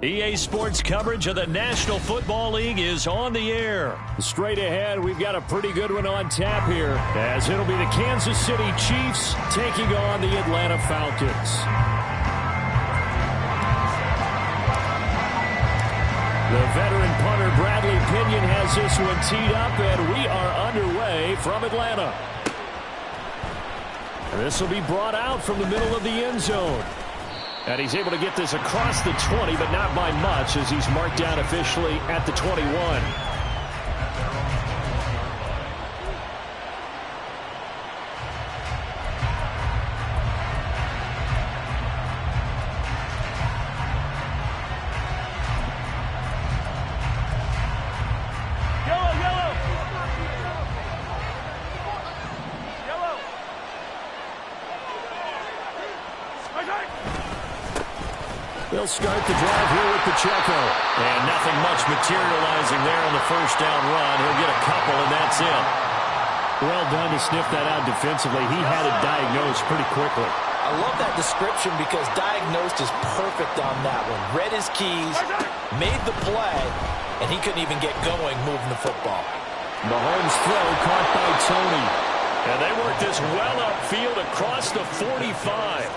EA Sports coverage of the National Football League is on the air. Straight ahead, we've got a pretty good one on tap here, as it'll be the Kansas City Chiefs taking on the Atlanta Falcons. The veteran punter Bradley Pinion has this one teed up, and we are underway from Atlanta. This will be brought out from the middle of the end zone. And he's able to get this across the 20, but not by much, as he's marked down officially at the 21. They'll start the drive here with Pacheco. And nothing much materializing there on the first down run. He'll get a couple, and that's it. Well done to sniff that out defensively. He had it diagnosed pretty quickly. I love that description because diagnosed is perfect on that one. Read his keys, made the play, and he couldn't even get going moving the football. Mahomes' throw caught by Tony. And they worked this well upfield across the 45.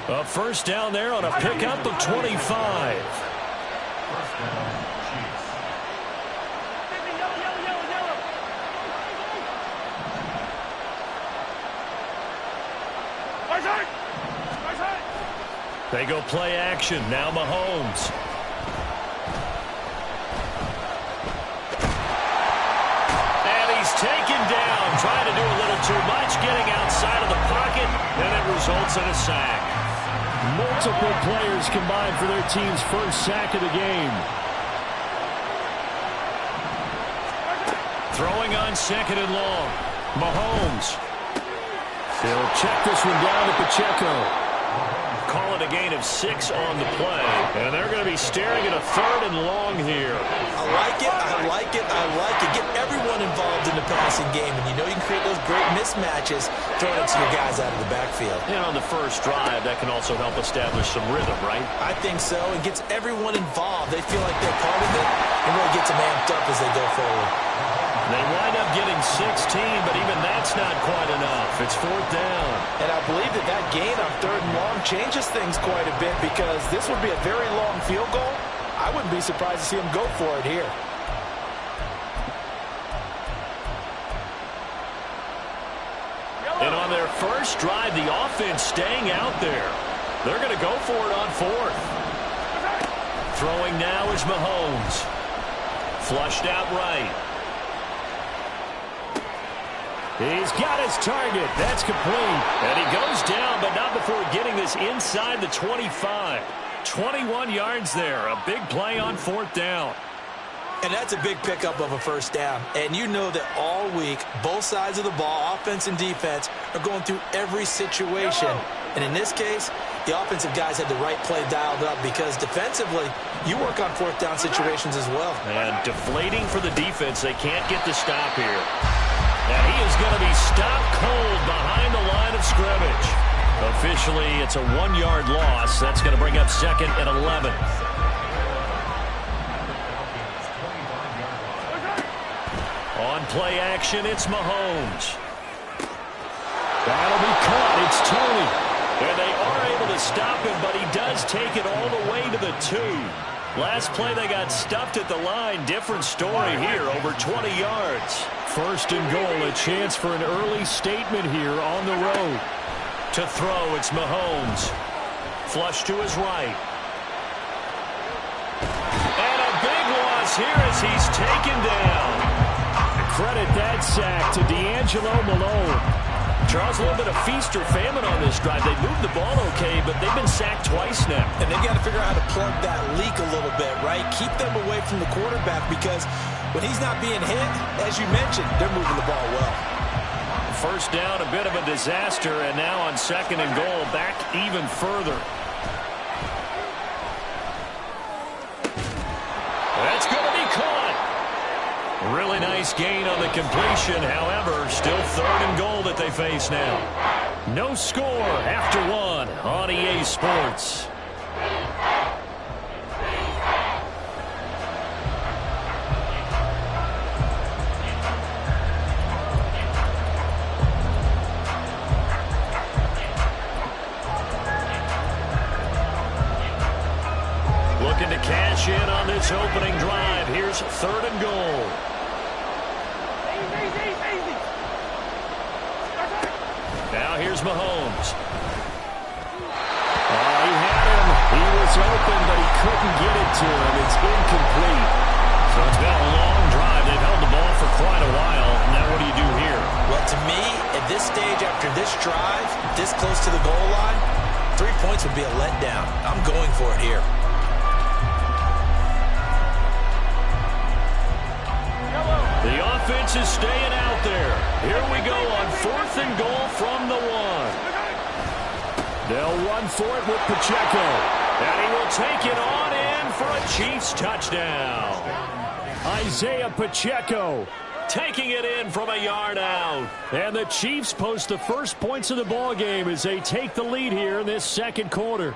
A first down there on a pickup of 25. They go play action. Now Mahomes. Taken down, trying to do a little too much, getting outside of the pocket, and it results in a sack. Multiple players combined for their team's first sack of the game. Throwing on second and long. Mahomes. He'll check this one down to Pacheco. Call it a gain of 6 on the play. And they're going to be staring at a third and long here. I like it, I like it, I like it. Get everyone involved in the passing game. And you know you can create those great mismatches throwing it to your guys out of the backfield. And on the first drive, that can also help establish some rhythm, right? I think so. It gets everyone involved. They feel like they're part of it and really gets them amped up as they go forward. They wind up getting 16, but even that's not quite enough. It's fourth down. And I believe that gain on third and long changes things quite a bit because this would be a very long field goal. I wouldn't be surprised to see him go for it here. And on their first drive, the offense staying out there. They're going to go for it on fourth. Throwing now is Mahomes. Flushed out right. He's got his target. That's complete. And he goes down, but not before getting this inside the 25. 21 yards there. A big play on fourth down. And that's a big pickup of a first down. And you know that all week, both sides of the ball, offense and defense, are going through every situation. And in this case, the offensive guys had the right play dialed up because defensively, you work on fourth down situations as well. And deflating for the defense. They can't get the stop here. And he is going to be stopped cold behind the line of scrimmage. Officially, it's a 1-yard loss. That's going to bring up second and 11. On play action, it's Mahomes. That'll be caught. It's Tony. And they are able to stop him, but he does take it all the way to the 2. Last play, they got stuffed at the line. Different story here, over 20 yards. First and goal, a chance for an early statement here on the road. To throw, it's Mahomes. Flush to his right. And a big loss here as he's taken down. Credit that sack to D'Angelo Malone. Charles, a little bit of feast or famine on this drive. They moved the ball okay, but they've been sacked twice now. And they've got to figure out how to plug that leak a little bit, right? Keep them away from the quarterback because when he's not being hit, as you mentioned, they're moving the ball well. First down, a bit of a disaster, and now on second and goal, back even further. That's going to be caught. Really nice gain on the completion. However, still third and goal that they face now. No score after one on EA Sports. Looking to cash in on this opening drive. Here's 3rd and goal. Now here's Mahomes. Oh, he had him. He was open, but he couldn't get it to him. It's incomplete. So it's been a long drive. They've held the ball for quite a while. Now what do you do here? Well, to me, at this stage after this drive, this close to the goal line, 3 points would be a letdown. I'm going for it here. The offense is staying out there. Here we go on 4th and goal from the 1. They'll run for it with Pacheco. And he will take it on in for a Chiefs touchdown. Isaiah Pacheco taking it in from a yard out. And the Chiefs post the first points of the ball game as they take the lead here in this 2nd quarter.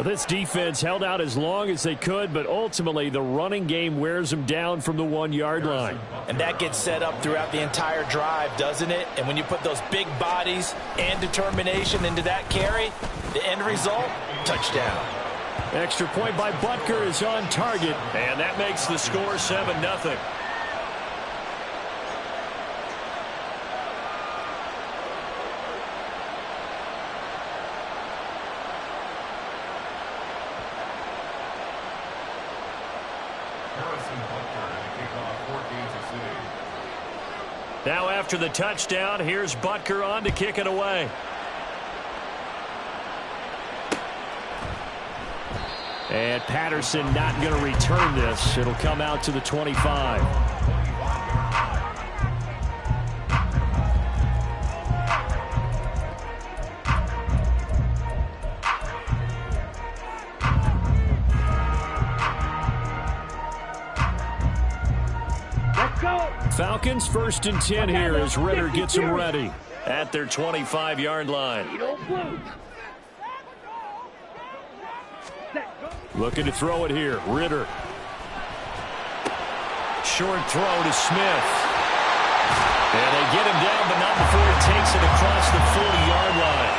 This defense held out as long as they could, but ultimately the running game wears them down from the 1-yard line. And that gets set up throughout the entire drive, doesn't it? And when you put those big bodies and determination into that carry, the end result, touchdown. Extra point by Butker is on target, and that makes the score 7-0. Now after the touchdown, here's Butker on to kick it away. And Patterson not going to return this. It'll come out to the 25. Falcons 1st and 10 here as Ritter gets them ready at their 25-yard line. Looking to throw it here. Ritter. Short throw to Smith. And they get him down, but not before he takes it across the 40-yard line.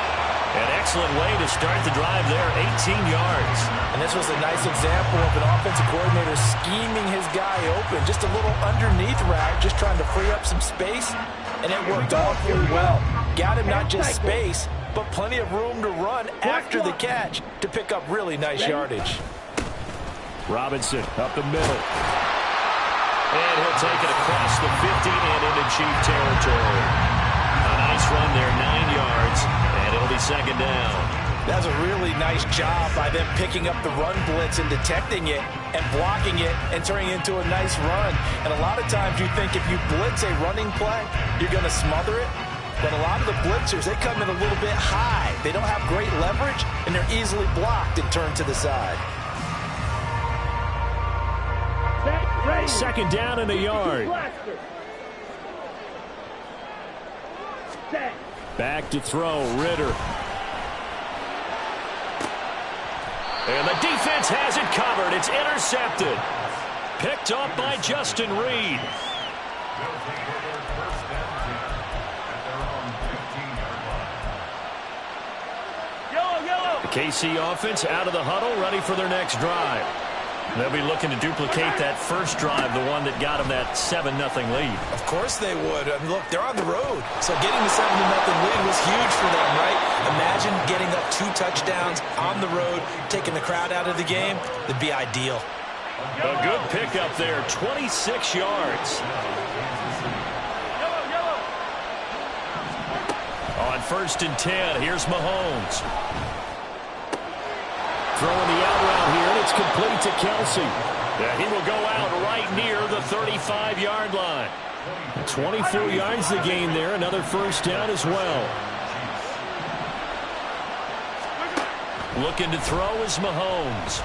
An excellent way to start the drive there, 18 yards. And this was a nice example of an offensive coordinator scheming his guy open. Just a little underneath route, just trying to free up some space, and it worked awfully well. Got him not just space, but plenty of room to run after the catch to pick up really nice yardage. Robinson up the middle. And he'll take it across the 50 and into Chief territory. A nice run there, 9 yards, and it'll be 2nd down. That's a really nice job by them picking up the run blitz and detecting it and blocking it and turning it into a nice run. And a lot of times you think if you blitz a running play, you're going to smother it. But a lot of the blitzers, they come in a little bit high. They don't have great leverage, and they're easily blocked and turned to the side. 2nd down and a yard. Back to throw, Ritter. And the defense has it covered. It's intercepted. Picked up by Justin Reed. The KC offense out of the huddle, ready for their next drive. They'll be looking to duplicate that first drive, the one that got them that 7-0 lead. Of course they would. I mean, look, they're on the road. So getting the 7-0 lead was huge for them, right? Imagine getting up 2 touchdowns on the road, taking the crowd out of the game. That'd be ideal. A good pickup there, 26 yards. On 1st and 10, here's Mahomes. Throwing the out route here, and it's complete to Kelsey. Yeah, he will go out right near the 35-yard line. 24 yards the gain there, another 1st down as well. Looking to throw is Mahomes.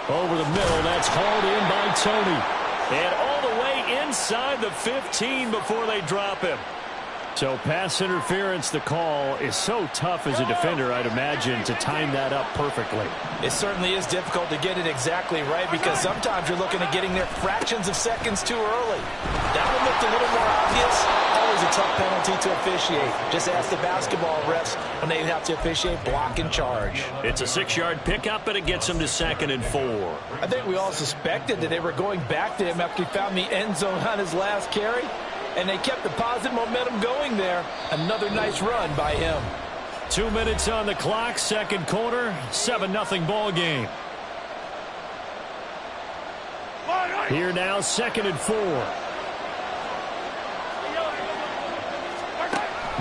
Over the middle, that's hauled in by Tony. And all the way inside the 15 before they drop him. So pass interference, the call is so tough as a defender, I'd imagine, to time that up perfectly. It certainly is difficult to get it exactly right because sometimes you're looking at getting there fractions of seconds too early. That one looked a little more obvious. Always a tough penalty to officiate. Just ask the basketball refs when they have to officiate block and charge. It's a 6-yard pickup, and it gets him to 2nd and 4. I think we all suspected that they were going back to him after he found the end zone on his last carry. And they kept the positive momentum going there. Another nice run by him. 2 minutes on the clock, second quarter, 7-0 ball game. Here now, 2nd and 4.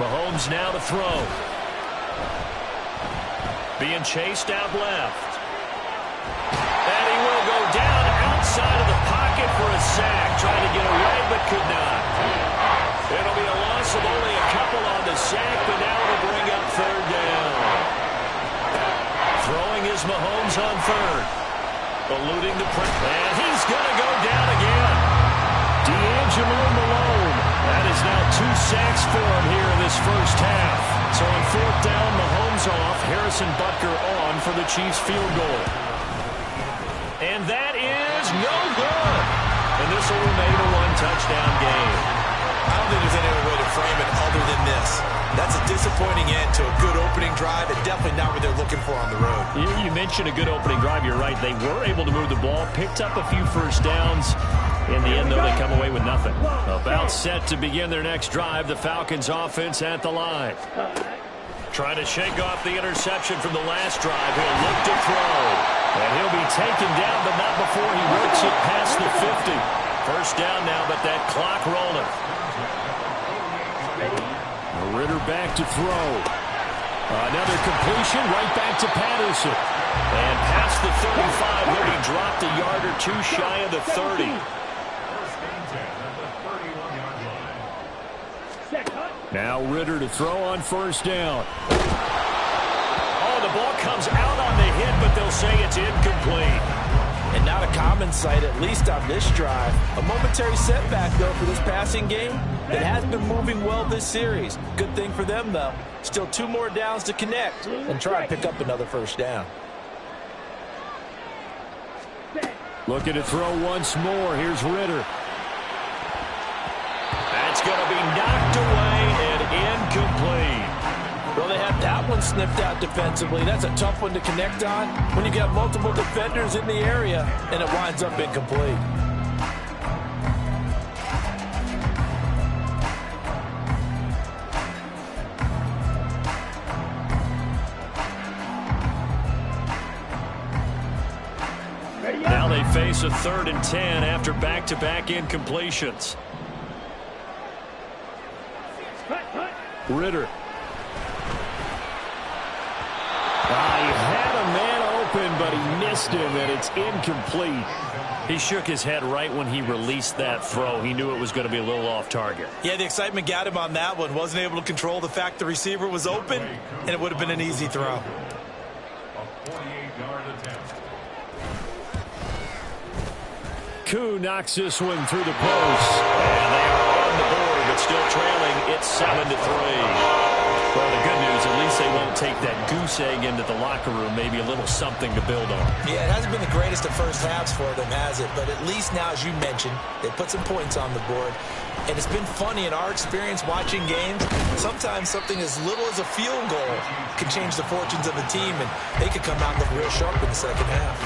Mahomes now to throw. Being chased out left. And he will go down outside of the pocket for a sack. Trying to get away, but could not. It'll be a loss of only a couple on the sack, but now it'll bring up 3rd down. Throwing is Mahomes on 3rd. Eluding the pressure. And he's going to go down again. D'Angelo Malone. That is now 2 sacks for him here in this first half. So on 4th down, Mahomes off. Harrison Butker on for the Chiefs field goal. And that is no good. And this will remain a 1-touchdown game. I don't think there's any other way to frame it other than this. That's a disappointing end to a good opening drive and definitely not what they're looking for on the road. You mentioned a good opening drive. You're right. They were able to move the ball, picked up a few first downs. In the end, though, they come away with nothing. About set to begin their next drive. The Falcons offense at the line. Trying to shake off the interception from the last drive. He'll look to throw. And he'll be taken down, but not before he works it past the 50. First down now, but that clock rolling. Ritter back to throw. Another completion right back to Patterson. And past the 35, he'll be dropped a yard or two shy of the 30. Now Ritter to throw on first down. Oh, the ball comes out on the hit, but they'll say it's incomplete. And not a common sight, at least on this drive. A momentary setback, though, for this passing game that has been moving well this series. Good thing for them, though. Still 2 more downs to connect and try and pick up another first down. Looking to throw once more. Here's Ritter. That's going to be knocked away and incomplete. Well, they have that one sniffed out defensively. That's a tough one to connect on when you got multiple defenders in the area, and it winds up incomplete. Now they face a 3rd and 10 after back-to-back incompletions. Ritter. He had a man open, but he missed him, and it's incomplete. He shook his head right when he released that throw. He knew it was going to be a little off target. Yeah, the excitement got him on that one. Wasn't able to control the fact the receiver was open, and it would have been an easy throw. Koo knocks this one through the post. And they are on the board, but still trailing. It's 7-3. Well, the good news, at least they won't take that goose egg into the locker room. Maybe a little something to build on. Yeah, it hasn't been the greatest of first halves for them, has it? But at least now, as you mentioned, they put some points on the board. And it's been funny in our experience watching games. Sometimes something as little as a field goal can change the fortunes of a team, and they could come out and look real sharp in the second half.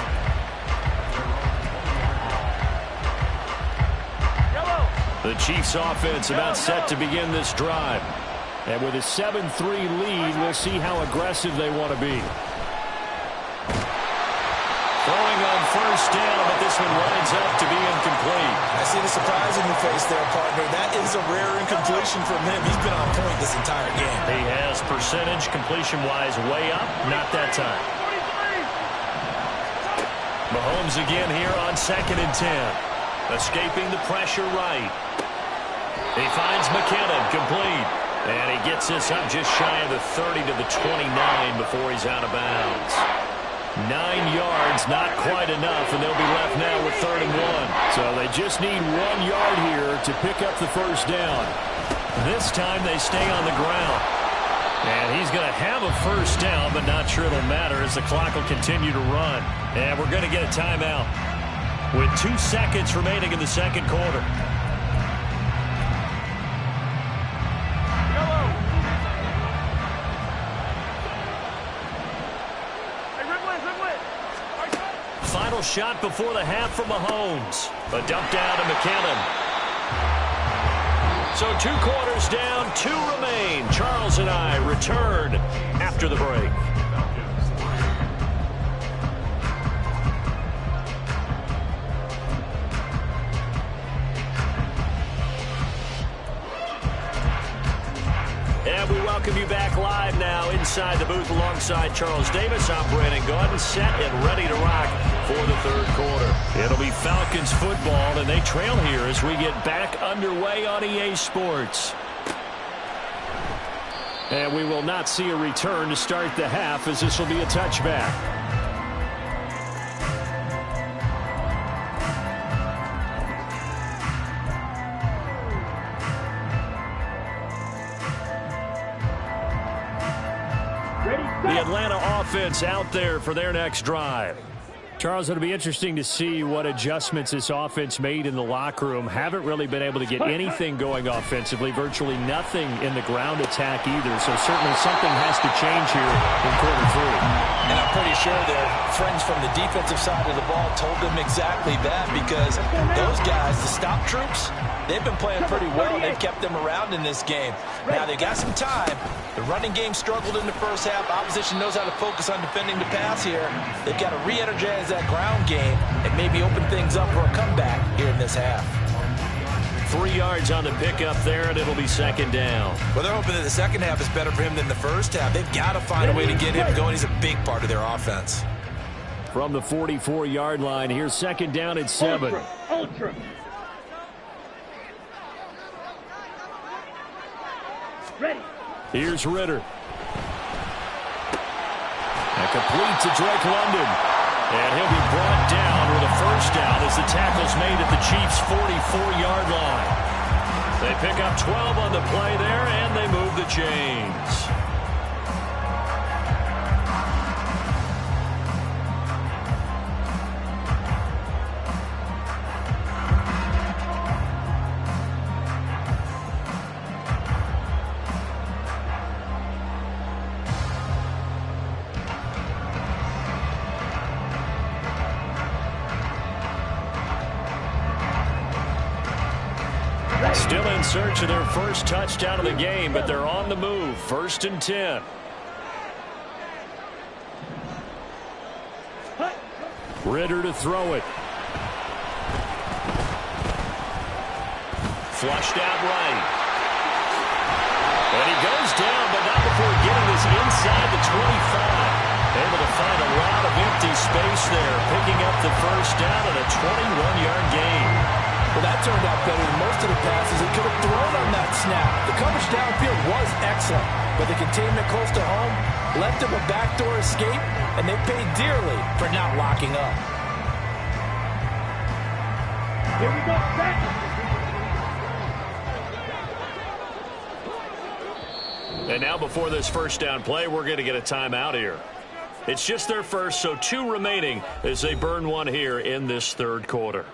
The Chiefs offense about set to begin this drive. And with a 7-3 lead, we'll see how aggressive they want to be. Throwing on first down, but this one winds up to be incomplete. I see the surprise in your face there, partner. That is a rare incompletion from him. He's been on point this entire game. He has percentage completion-wise way up. Not that time. Mahomes again here on 2nd and 10. Escaping the pressure right. He finds McKinnon complete. And he gets this up just shy of the 30 to the 29 before he's out of bounds. 9 yards, not quite enough, and they'll be left now with 3rd and 1. So they just need 1 yard here to pick up the first down. This time they stay on the ground. And he's going to have a first down, but not sure it'll matter as the clock will continue to run. And we're going to get a timeout with 2 seconds remaining in the second quarter. Final shot before the half from Mahomes. A dump down to McKinnon. So 2 quarters down, 2 remain. Charles and I return after the break. And we welcome you back live now inside the booth alongside Charles Davis. I'm Brandon Gaudin, set and ready to rock for the third quarter. It'll be Falcons football, and they trail here as we get back underway on EA Sports. And we will not see a return to start the half, as this will be a touchback. The Atlanta offense out there for their next drive. Charles, it'll be interesting to see what adjustments this offense made in the locker room. Haven't really been able to get anything going offensively, virtually nothing in the ground attack either. So certainly something has to change here in quarter 3. And I'm pretty sure their friends from the defensive side of the ball told them exactly that, because those guys, the stop troops, they've been playing pretty well, and they've kept them around in this game. Now, they got some time. The running game struggled in the first half. Opposition knows how to focus on defending the pass here. They've got to re-energize that ground game and maybe open things up for a comeback here in this half. 3 yards on the pickup there, and it'll be second down. Well, they're hoping that the second half is better for him than the first half. They've got to find a way to get him going. He's a big part of their offense. From the 44-yard line, here's second down at 7. Ultra. Ready. Here's Ritter. And complete to Drake London. And he'll be brought down with a first down as the tackle's made at the Chiefs' 44-yard line. They pick up 12 on the play there, and they move the chains. Still in search of their first touchdown of the game, but they're on the move. 1st and 10. Ritter to throw it. Flushed out right. And he goes down, but not before getting this inside the 25. Able to find a lot of empty space there, picking up the first down and a 21-yard gain. Well, that turned out better than most of the passes he could have thrown on that snap. The coverage downfield was excellent, but the containment close to home left him a backdoor escape, and they paid dearly for not locking up. Here we go. Back. And now before this first down play, we're going to get a timeout here. It's just their first, so 2 remaining as they burn one here in this third quarter.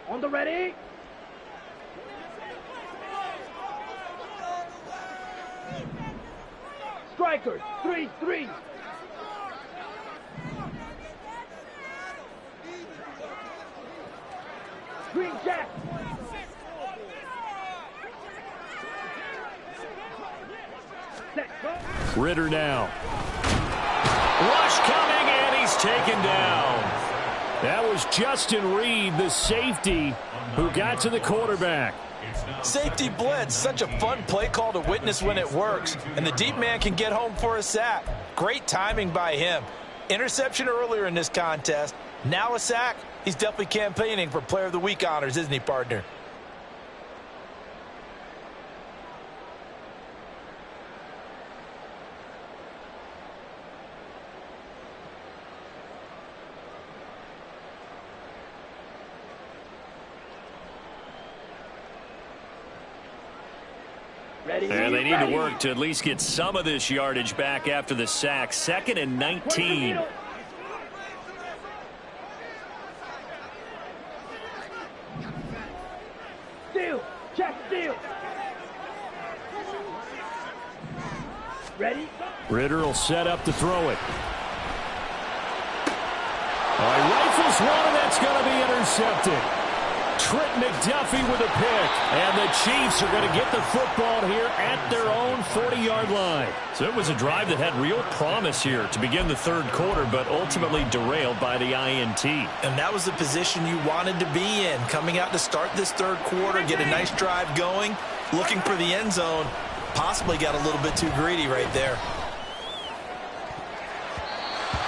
On the ready. Strikers, 3-3. Green Jack. Ritter now. Rush coming, and he's taken down. That was Justin Reed, the safety, who got to the quarterback. Safety blitz, such a fun play call to witness when it works, and the deep man can get home for a sack. Great timing by him. Interception earlier in this contest. Now a sack. He's definitely campaigning for Player of the Week honors, isn't he, partner? Ready? And they need to work to at least get some of this yardage back after the sack. 2nd and 19. Steal. Check steal. Ready? Ritter will set up to throw it. He rifles one, and that's going to be intercepted. Trent McDuffie with a pick. And the Chiefs are going to get the football here at their own 40-yard line. So it was a drive that had real promise here to begin the third quarter, but ultimately derailed by the INT. And that was the position you wanted to be in. Coming out to start this third quarter, get a nice drive going, looking for the end zone. Possibly got a little bit too greedy right there.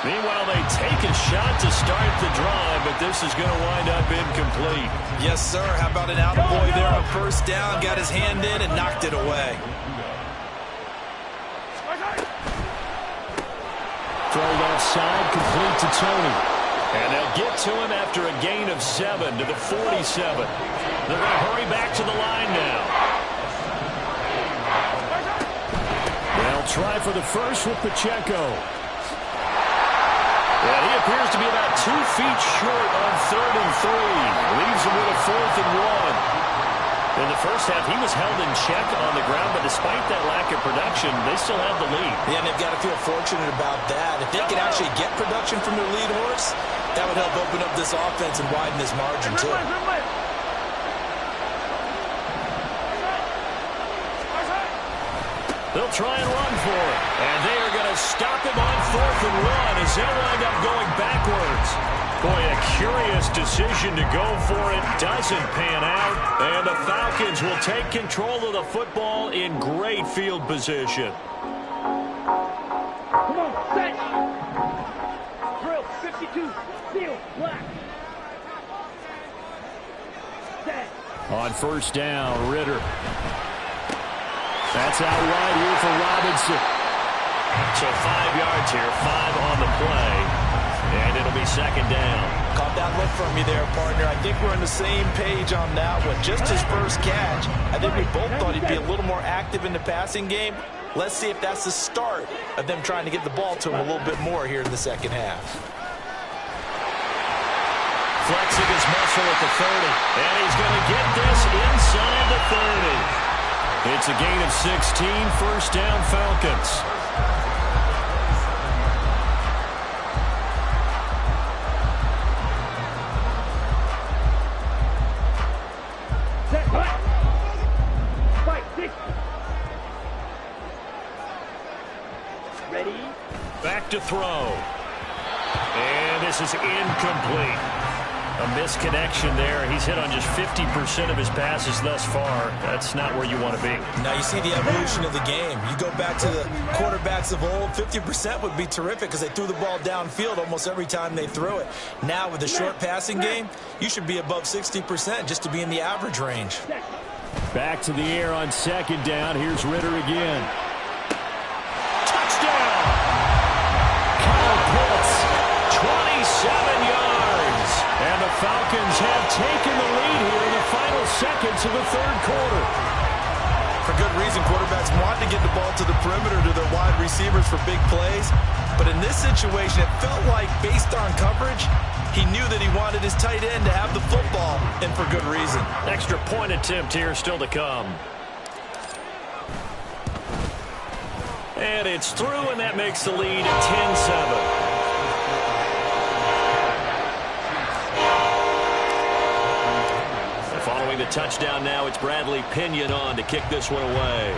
Meanwhile, they take a shot to start the drive, but this is going to wind up incomplete. Yes, sir. How about an attaboy there on first down? Got his hand in and knocked it away. Thrown offside, complete to Tony. And they'll get to him after a gain of 7 to the 47. They're going to hurry back to the line now. They'll try for the first with Pacheco. And he appears to be about 2 feet short on 3rd and 3. Leaves him with a 4th and 1. In the first half, he was held in check on the ground, but despite that lack of production, they still have the lead. Yeah, and they've got to feel fortunate about that. If they could actually get production from their lead horse, that would help open up this offense and widen this margin, too. They'll try and run for it. And they are going to stop him on 4th and 1 as they'll wind up going backwards. Boy, a curious decision to go for it. Doesn't pan out. And the Falcons will take control of the football in great field position. Come on, set. Drill, 52. Steal, black. Set. On first down, Ritter. That's out wide here for Robinson. So 5 yards here, 5 on the play. And it'll be 2nd down. Caught that look from you there, partner. I think we're on the same page on that one. Just his first catch. I think we both thought he'd be a little more active in the passing game. Let's see if that's the start of them trying to get the ball to him a little bit more here in the second half. Flexing his muscle at the 30. And he's going to get this inside the 30. It's a gain of 16, first down Falcons. Set, black. Fight, 60. Ready? Back to throw. And this is incomplete. A misconnection there. He's hit on just 50% of his passes thus far. That's not where you want to be. Now you see the evolution of the game. You go back to the quarterbacks of old, 50% would be terrific because they threw the ball downfield almost every time they threw it. Now with the short passing game, you should be above 60% just to be in the average range. Back to the air on 2nd down. Here's Ritter again. Touchdown! Kyle Pitts, 27 yards. And the Falcons have taken the lead here in the final seconds of the third quarter. For good reason, quarterbacks want to get the ball to the perimeter to their wide receivers for big plays. But in this situation, it felt like, based on coverage, he knew that he wanted his tight end to have the football, and for good reason. Extra point attempt here still to come. And it's through, and that makes the lead 10-7. Following the touchdown now, it's Bradley Pinion on to kick this one away.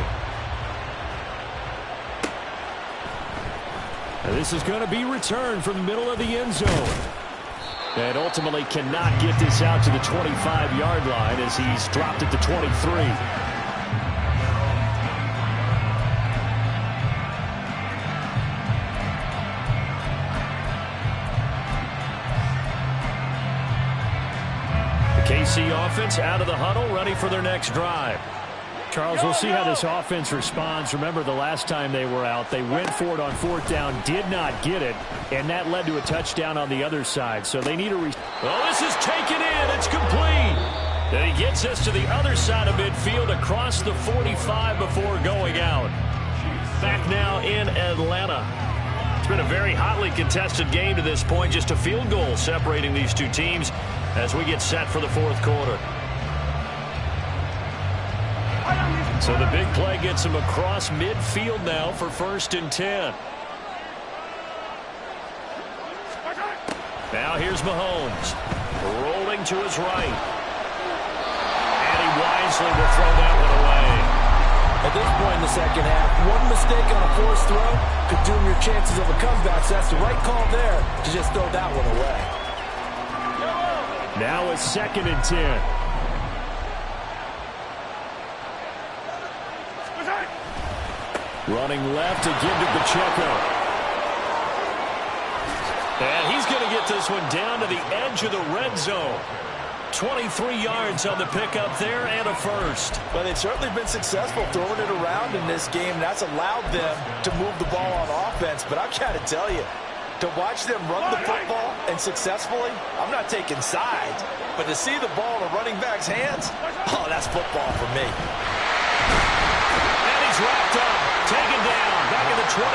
And this is going to be returned from the middle of the end zone. And ultimately cannot get this out to the 25-yard line as he's dropped it to 23. KC offense out of the huddle, ready for their next drive. Charles, we'll see how this offense responds. Remember the last time they were out, they went for it on 4th down, did not get it, and that led to a touchdown on the other side. So they need a well, this is taken in. It's complete. And he gets us to the other side of midfield across the 45 before going out. Back now in Atlanta. It's been a very hotly contested game to this point. Just a field goal separating these two teams as we get set for the 4th quarter. So the big play gets him across midfield now for 1st and 10. Now here's Mahomes. Rolling to his right. And he wisely will throw that one away. At this point in the second half, one mistake on a forced throw could doom your chances of a comeback. So that's the right call there to just throw that one away. Now it's 2nd and 10. Running left to give to Pacheco. And he's going to get this one down to the edge of the red zone. 23 yards on the pickup there and a first. Well, they've certainly been successful throwing it around in this game. That's allowed them to move the ball on offense. But I've got to tell you, to watch them run the football and successfully, I'm not taking sides. But to see the ball in a running back's hands, oh, that's football for me. And he's wrapped up. Taken down, back at the 25.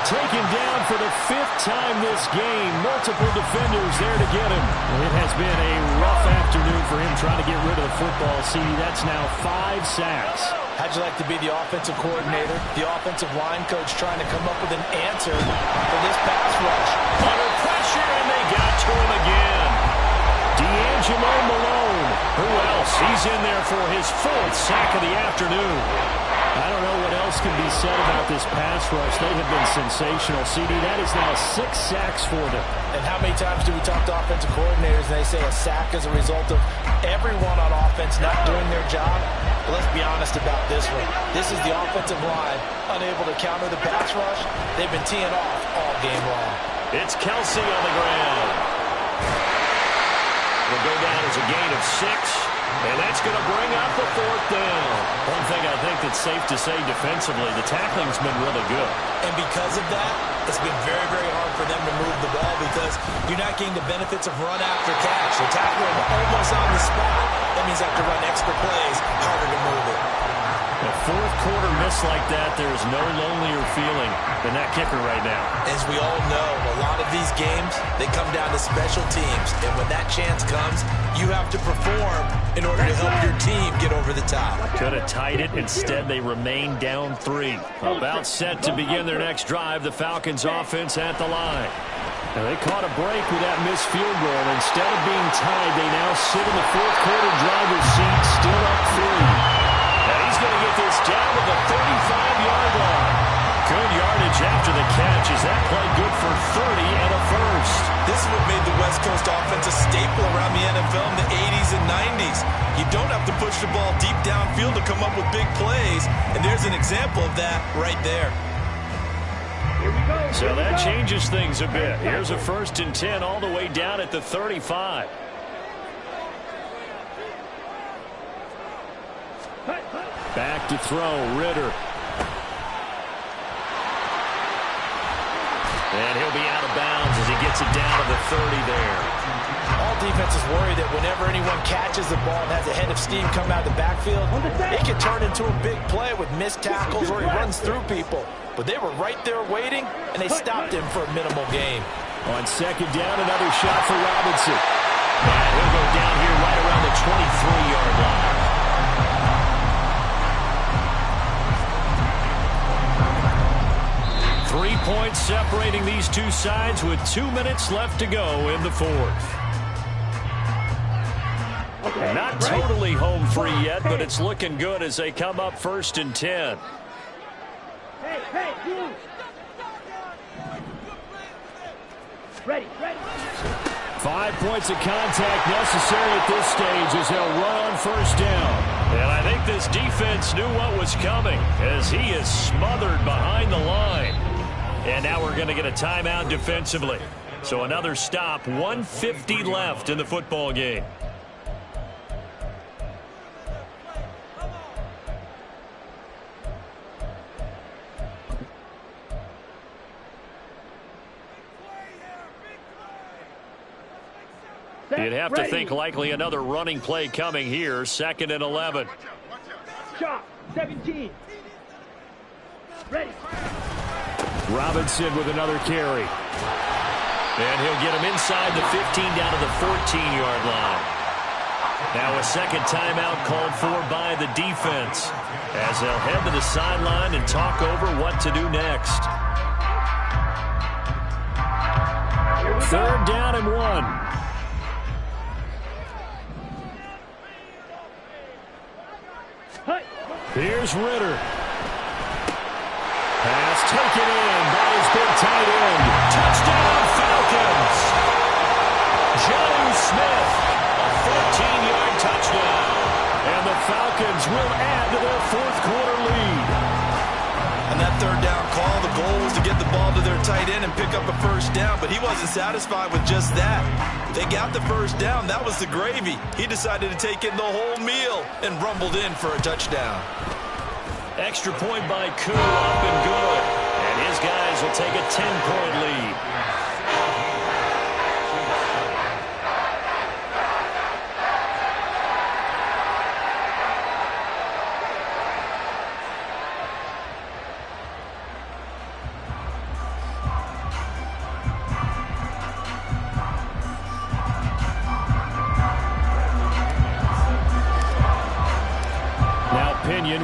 Taken down for the 5th time this game. Multiple defenders there to get him. It has been a rough afternoon for him trying to get rid of the football. See, that's now 5 sacks. How'd you like to be the offensive coordinator, the offensive line coach trying to come up with an answer for this pass rush? Under pressure, and they got to him again. D'Angelo Malone. Who else? He's in there for his 4th sack of the afternoon. I don't know what else can be said about this pass rush. They have been sensational. CD, that is now 6 sacks for them. And how many times do we talk to offensive coordinators and they say a sack is a result of everyone on offense not doing their job? But let's be honest about this one. This is the offensive line unable to counter the pass rush. They've been teeing off all game long. It's Kelsey on the ground. Will go down as a gain of 6. And that's going to bring up the 4th down. One thing I think that's safe to say defensively, the tackling's been really good. And because of that, it's been very, very hard for them to move the ball because you're not getting the benefits of run after catch. They're tackling almost on the spot. That means they have to run extra plays, harder to move it. A 4th quarter miss like that, there is no lonelier feeling than that kicker right now. As we all know, a lot of these games, they come down to special teams. And when that chance comes, you have to perform in order to help your team get over the top. Could have tied it. Instead, they remain down 3. About set to begin their next drive. The Falcons offense at the line. Now they caught a break with that missed field goal. Instead of being tied, they now sit in the 4th quarter driver's seat, still up 3. And he's going to get this down to the 35-yard line. Good yardage after the catch. Is that play good for 30 and a first? This is what made the West Coast offense a staple around the NFL in the 80s and 90s. You don't have to push the ball deep downfield to come up with big plays. And there's an example of that right there. So that changes things a bit. Here's a 1st and 10 all the way down at the 35. Back to throw, Ritter. And he'll be out of bounds as he gets it down to the 30 there. All defenses worry that whenever anyone catches the ball and has a head of steam come out of the backfield, it can turn into a big play with missed tackles or he runs through people. But they were right there waiting, and they stopped him for a minimal gain. On 2nd down, another shot for Robinson. And he'll go down here right around the 23-yard line. 3 points separating these two sides with 2 minutes left to go in the 4th. Not totally home free yet, but it's looking good as they come up 1st and 10. Hey, you! Ready. 5 points of contact necessary at this stage as they'll run on 1st down. And I think this defense knew what was coming as he is smothered behind the line. And now we're going to get a timeout defensively. So another stop, 1:50 left in the football game. You'd have to think likely another running play coming here, 2nd and 11. Shot, 17. Ready. Robinson with another carry. And he'll get him inside the 15 down to the 14-yard line. Now a second timeout called for by the defense as they'll head to the sideline and talk over what to do next. 3rd down and 1. Here's Ritter. Pass taken in by his big tight end. Touchdown Falcons! Jonnu Smith, a 14-yard touchdown. And the Falcons will add to their 4th quarter lead. On that 3rd down call, the goal was to get the ball to their tight end and pick up a 1st down, but he wasn't satisfied with just that. They got the 1st down. That was the gravy. He decided to take in the whole meal and rumbled in for a touchdown. Extra point by Koo, up and good. And his guys will take a 10-point lead.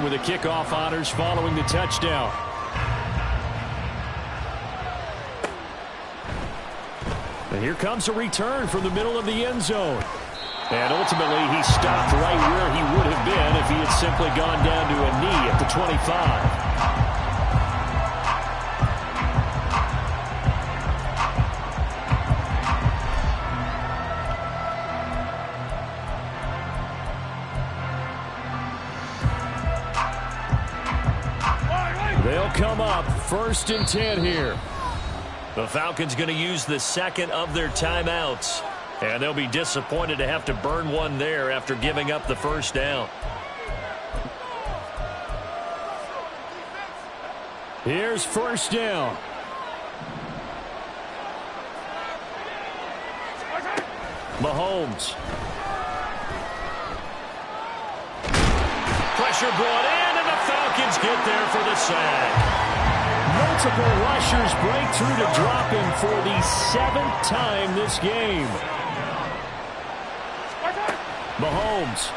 With the kickoff honors following the touchdown. And here comes a return from the middle of the end zone. And ultimately, he stopped right where he would have been if he had simply gone down to a knee at the 25. They'll come up 1st and 10 here. The Falcons going to use the 2nd of their timeouts. And they'll be disappointed to have to burn one there after giving up the 1st down. Here's 1st down. Mahomes. Pressure brought in, and the Falcons get there for the sack. Multiple rushers break through to drop him for the 7th time this game. Mahomes.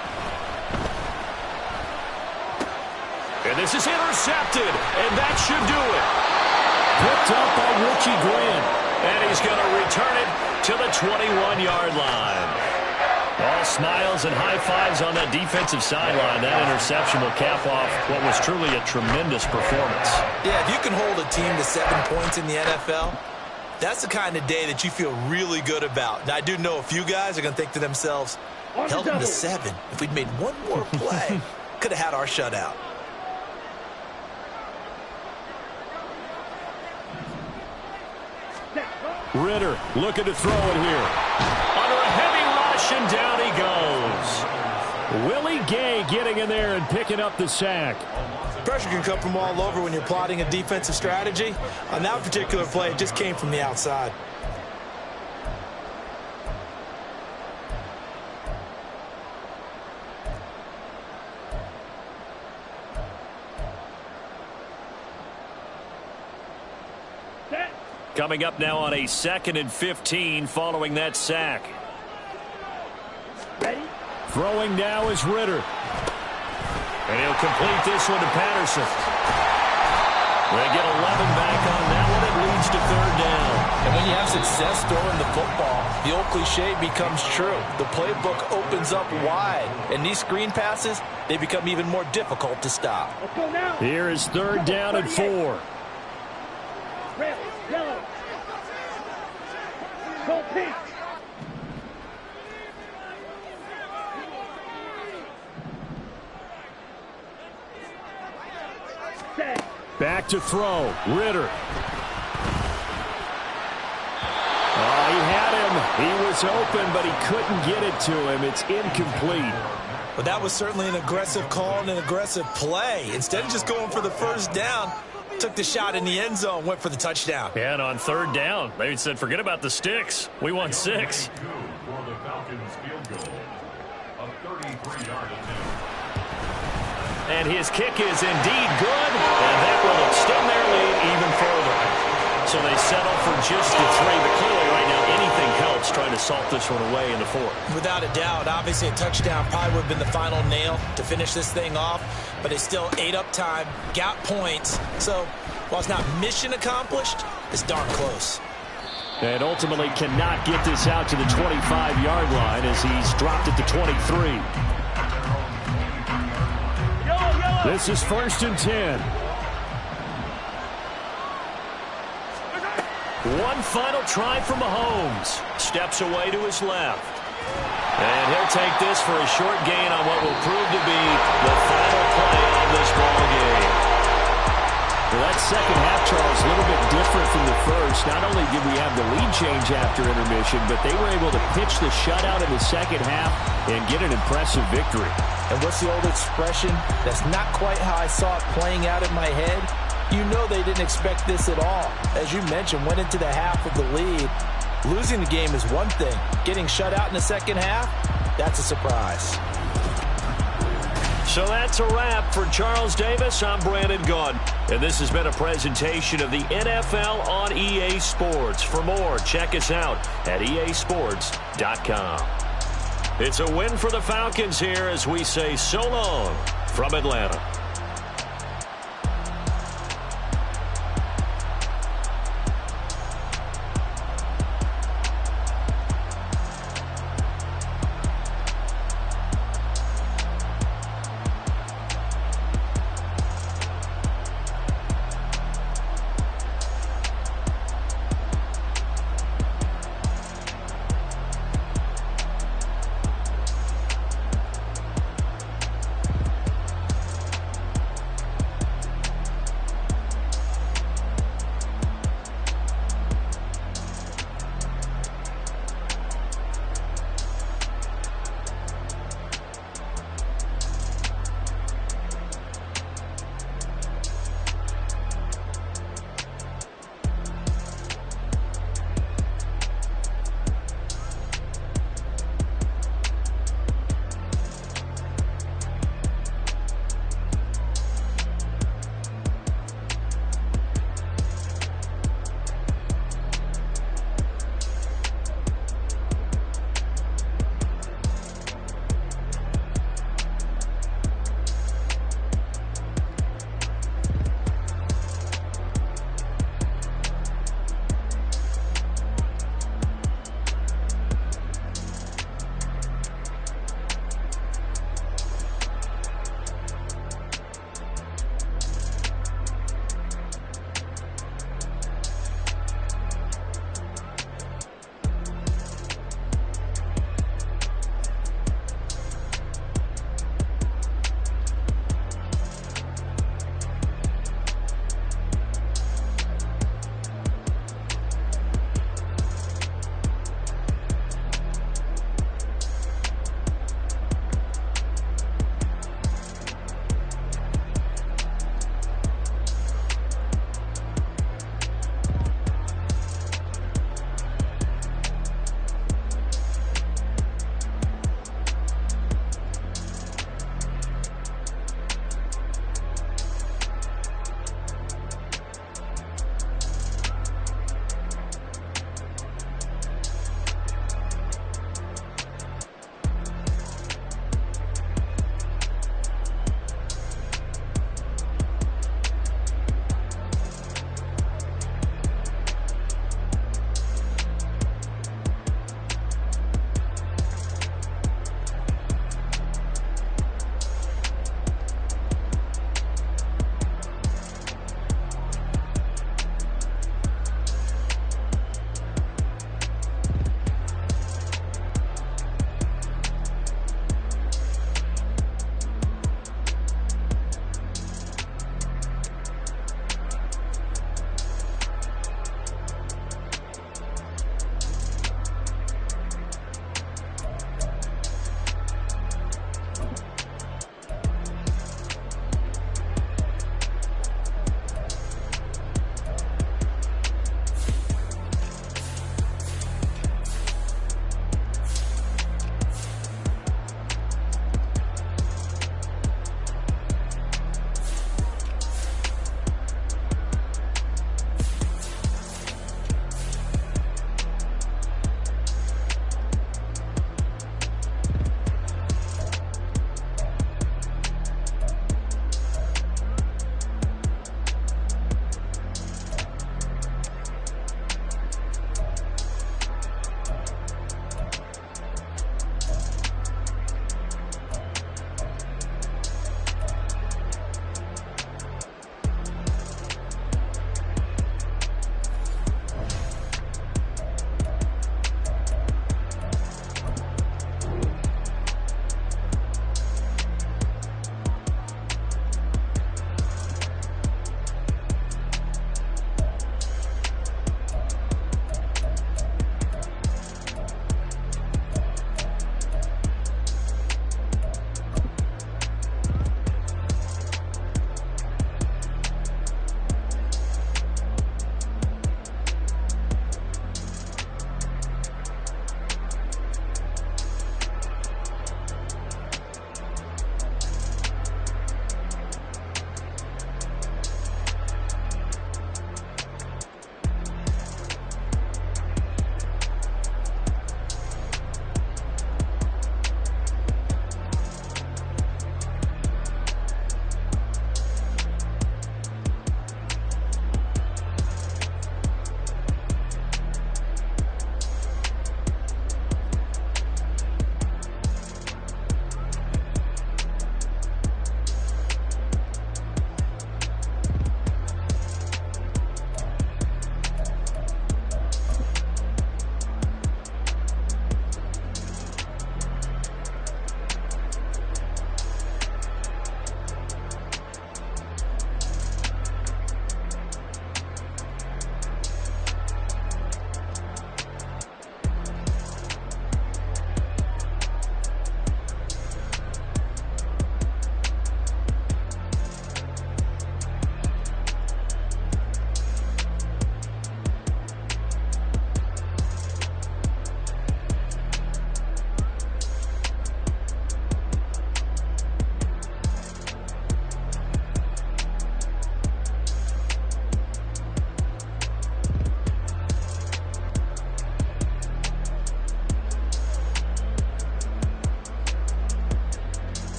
And this is intercepted, and that should do it. Picked up by Richie Grant. And he's going to return it to the 21-yard line. All smiles and high fives on that defensive sideline. That interception will cap off what was truly a tremendous performance. Yeah, if you can hold a team to 7 points in the NFL, that's the kind of day that you feel really good about. Now, I do know a few guys are going to think to themselves, held them to 7. If we'd made one more play, could have had our shutout. Ritter looking to throw it here. Under a heavy rush, and down he goes. Willie Gay getting in there and picking up the sack. Pressure can come from all over when you're plotting a defensive strategy. On that particular play, it just came from the outside. Coming up now on a 2nd and 15 following that sack. Ready? Throwing now is Ritter. And he'll complete this one to Patterson. They get 11 back on that one. It leads to 3rd down. And when you have success throwing the football, the old cliche becomes true. The playbook opens up wide. And these screen passes, they become even more difficult to stop. Let's go now. Here is 3rd down and 4. Red, yellow. Go pink. Set. Back to throw. Ritter. Oh, he had him. He was open, but he couldn't get it to him. It's incomplete. But that was certainly an aggressive call and an aggressive play. Instead of just going for the 1st down, took the shot in the end zone, went for the touchdown. And on 3rd down, they said, forget about the sticks. We want 6. Falcons field goal. A 33-yard attempt. And his kick is indeed good, and that will extend their lead even further. So they settle for just a 3, but clearly right now anything helps trying to salt this one away in the 4th. Without a doubt, obviously a touchdown probably would have been the final nail to finish this thing off, but it's still ate up time, got points. So while it's not mission accomplished, it's darn close. And ultimately cannot get this out to the 25-yard line as he's dropped it to 23. This is 1st and 10. One final try from Mahomes. Steps away to his left. And he'll take this for a short gain on what will prove to be the final play of this ball game. Well, that second half, Charles, a little bit different from the first. Not only did we have the lead change after intermission, but they were able to pitch the shutout in the second half and get an impressive victory. And what's the old expression? That's not quite how I saw it playing out in my head. You know they didn't expect this at all. As you mentioned, went into the half with the lead. Losing the game is one thing. Getting shut out in the second half, that's a surprise. So that's a wrap for Charles Davis. I'm Brandon Gaudin. And this has been a presentation of the NFL on EA Sports. For more, check us out at easports.com. It's a win for the Falcons here as we say so long from Atlanta.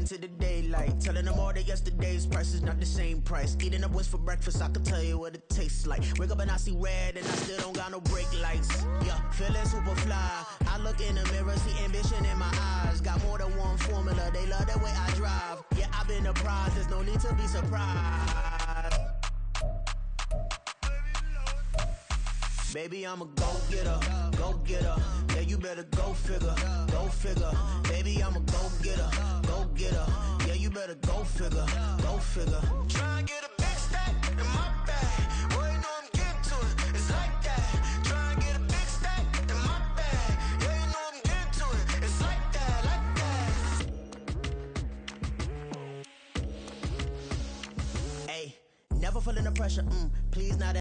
to the daylight. Telling them all that yesterday's price is not the same price. Eating up wings for breakfast, I can tell you what it tastes like. Wake up and I see red and I still don't got no brake lights. Yeah, feeling super fly. I look in the mirror, see ambition in my eyes. Got more than one formula, they love the way I drive. Yeah, I've been apprised, there's no need to be surprised. Baby, I'm a go-getter, go-getter. Yeah, you better go figure, go figure. Baby, I'm a go-getter, go-getter. Yeah, you better go figure, go figure. Try and get a big stack in my bag. Boy, you know I'm getting to it, it's like that. Try and get a big stack in my bag. Yeah, you know I'm getting to it, it's like that, like that. Hey, never feeling the pressure, please not.